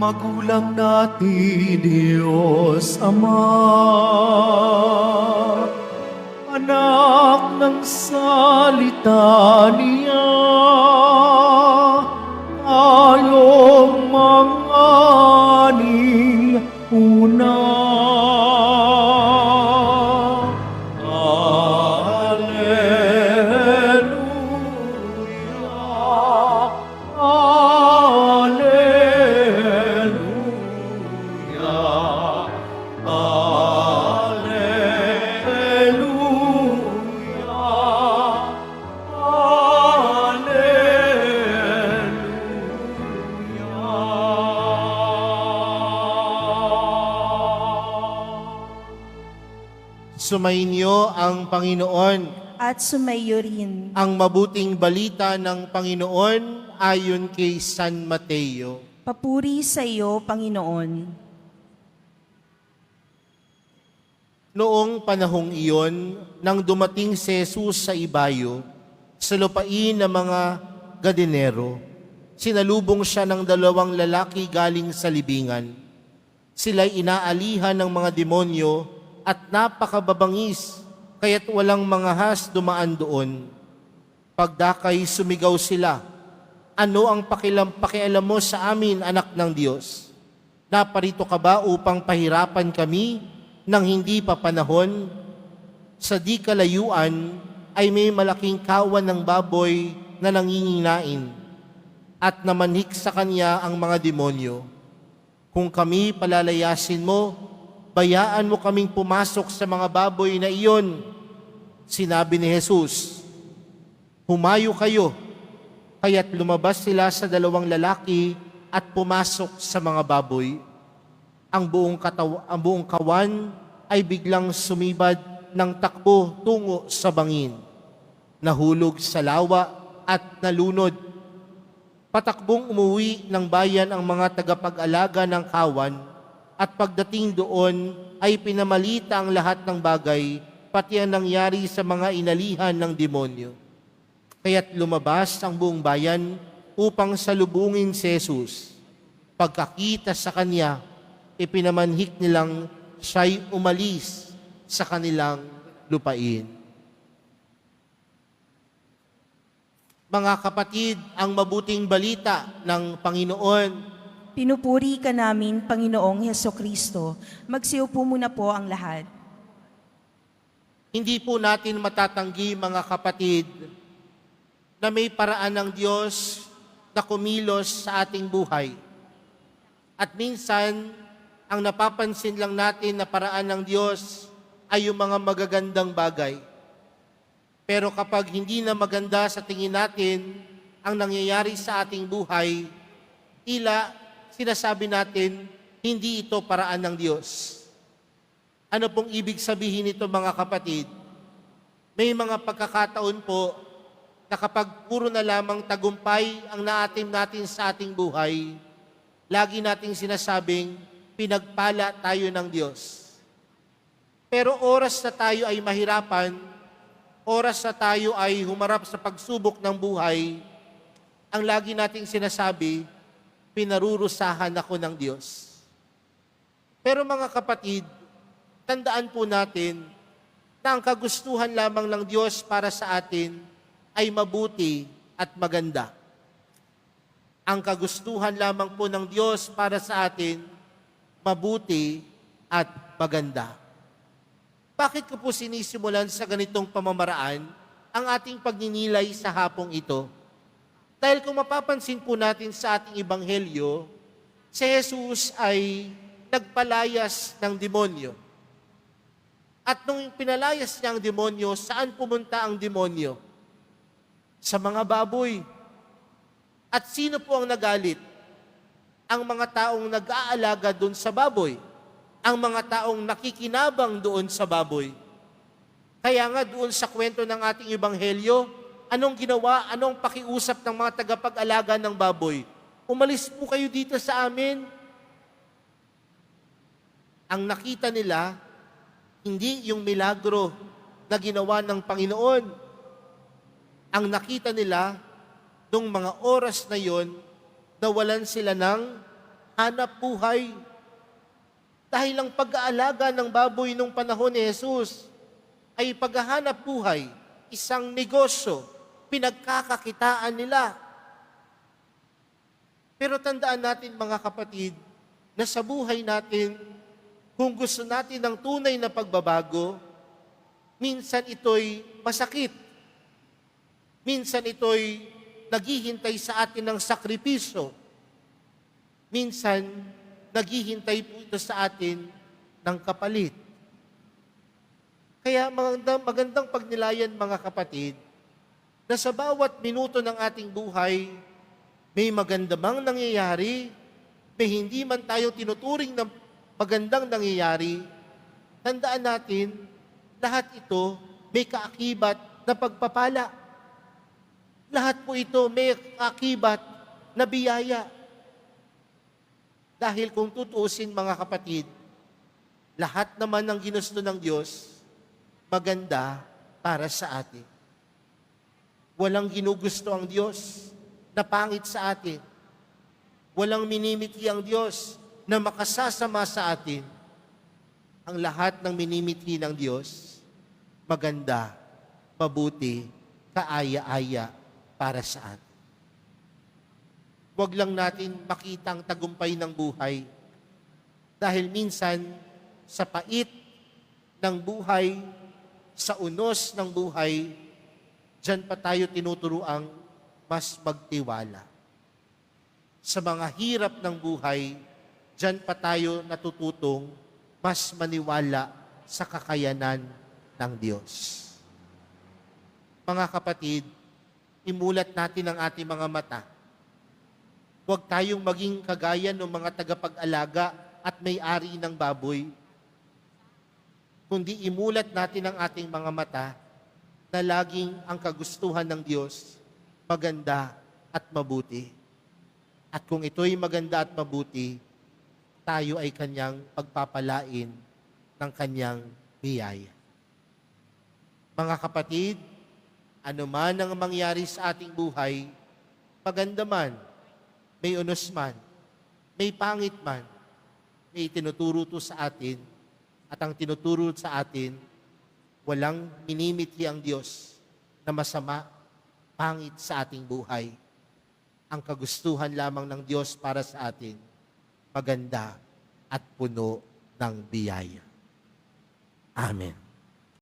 magulang natin, Diyos Ama, anak ng salita niya, tayong mga una. Sumainyo ang Panginoon. At sumayo rin. Ang mabuting balita ng Panginoon ayon kay San Mateo. Papuri sa iyo, Panginoon. Noong panahong iyon, nang dumating si Jesus sa ibayo, sa lupain ng mga Gadenero, sinalubong siya ng 2 lalaki galing sa libingan. Sila'y inaalihan ng mga demonyo at napakababangis, kaya't walang mga has dumaan doon. Pagdakay sumigaw sila, "Ano ang pakialam mo sa amin, anak ng Diyos? Naparito ka ba upang pahirapan kami nang hindi pa panahon?" Sa di kalayuan ay may malaking kawan ng baboy na nanginginain, at namanhik sa kanya ang mga demonyo. "Kung kami palalayasin mo, bayaan mo kaming pumasok sa mga baboy na iyon." Sinabi ni Jesus, "Humayo kayo." Kaya't lumabas sila sa 2 lalaki at pumasok sa mga baboy. Ang buong kawan ay biglang sumibad ng takbo tungo sa bangin. Nahulog sa lawa at nalunod. Patakbong umuwi ng bayan ang mga tagapag-alaga ng kawan, at pagdating doon ay pinamalita ang lahat ng bagay, pati ang nangyari sa mga inalihan ng demonyo. Kaya't lumabas ang buong bayan upang salubungin si Jesus. Pagkakita sa kanya, ipinamanhik nilang siya'y umalis sa kanilang lupain. Mga kapatid, ang mabuting balita ng Panginoon. Pinupuri ka namin, Panginoong Hesukristo. Magsiupo muna po ang lahat. Hindi po natin matatanggi, mga kapatid, na may paraan ng Diyos na kumilos sa ating buhay. At minsan, ang napapansin lang natin na paraan ng Diyos ay yung mga magagandang bagay. Pero kapag hindi na maganda sa tingin natin ang nangyayari sa ating buhay, tila sinasabi natin, hindi ito paraan ng Diyos. Ano pong ibig sabihin nito, mga kapatid? May mga pagkakataon po na kapag puro na lamang tagumpay ang naatim natin sa ating buhay, lagi nating sinasabing, pinagpala tayo ng Diyos. Pero oras na tayo ay mahirapan, oras na tayo ay humarap sa pagsubok ng buhay, ang lagi nating sinasabi, pinarurusahan ako ng Diyos. Pero mga kapatid, tandaan po natin na ang kagustuhan lamang ng Diyos para sa atin ay mabuti at maganda. Ang kagustuhan lamang po ng Diyos para sa atin, mabuti at maganda. Bakit ko po sinisimulan sa ganitong pamamaraan ang ating pagninilay sa hapong ito? Dahil kung mapapansin po natin sa ating ebanghelyo, si Jesus ay nagpalayas ng demonyo. At nung pinalayas niya ang demonyo, saan pumunta ang demonyo? Sa mga baboy. At sino po ang nagalit? Ang mga taong nag-aalaga doon sa baboy. Ang mga taong nakikinabang doon sa baboy. Kaya nga doon sa kwento ng ating ebanghelyo, anong ginawa, anong pakiusap ng mga tagapag-alaga ng baboy? Umalis po kayo dito sa amin. Ang nakita nila, hindi yung milagro na ginawa ng Panginoon. Ang nakita nila, nung mga oras na yon, nawalan sila ng hanap buhay. Dahil ang pag-aalaga ng baboy nung panahon ni Jesus ay paghahanap buhay, isang negosyo, pinagkakakitaan nila. Pero tandaan natin mga kapatid, na sa buhay natin, kung gusto natin ng tunay na pagbabago, minsan ito'y masakit. Minsan ito'y naghihintay sa atin ng sakripisyo. Minsan, naghihintay po ito sa atin ng kapalit. Kaya magandang pagnilayan mga kapatid, na sa bawat minuto ng ating buhay, may maganda mang nangyayari, may hindi man tayo tinuturing na magandang nangyayari, tandaan natin, lahat ito may kaakibat na pagpapala. Lahat po ito may kaakibat na biyaya. Dahil kung tutuusin mga kapatid, lahat naman ng ginusto ng Diyos, maganda para sa atin. Walang ginugusto ang Diyos na pangit sa atin. Walang minimithi ang Diyos na makasasama sa atin. Ang lahat ng minimithi ng Diyos, maganda, mabuti, kaaya-aya para sa atin. Huwag lang natin makita ang tagumpay ng buhay. Dahil minsan, sa pait ng buhay, sa unos ng buhay, diyan pa tayo tinuturuang mas magtiwala. Sa mga hirap ng buhay, diyan pa tayo natututong mas maniwala sa kakayanan ng Diyos. Mga kapatid, imulat natin ang ating mga mata. Huwag tayong maging kagaya ng mga tagapag-alaga at may-ari ng baboy, kundi imulat natin ang ating mga mata na laging ang kagustuhan ng Diyos maganda at mabuti. At kung ito'y maganda at mabuti, tayo ay Kanyang pagpapalain ng Kanyang biyaya. Mga kapatid, anuman ang mangyari sa ating buhay, maganda man, may unos man, may pangit man, may tinuturo to sa atin, at ang tinuturo sa atin, walang minimithi ang Diyos na masama, pangit sa ating buhay. Ang kagustuhan lamang ng Diyos para sa atin, maganda at puno ng biyaya. Amen.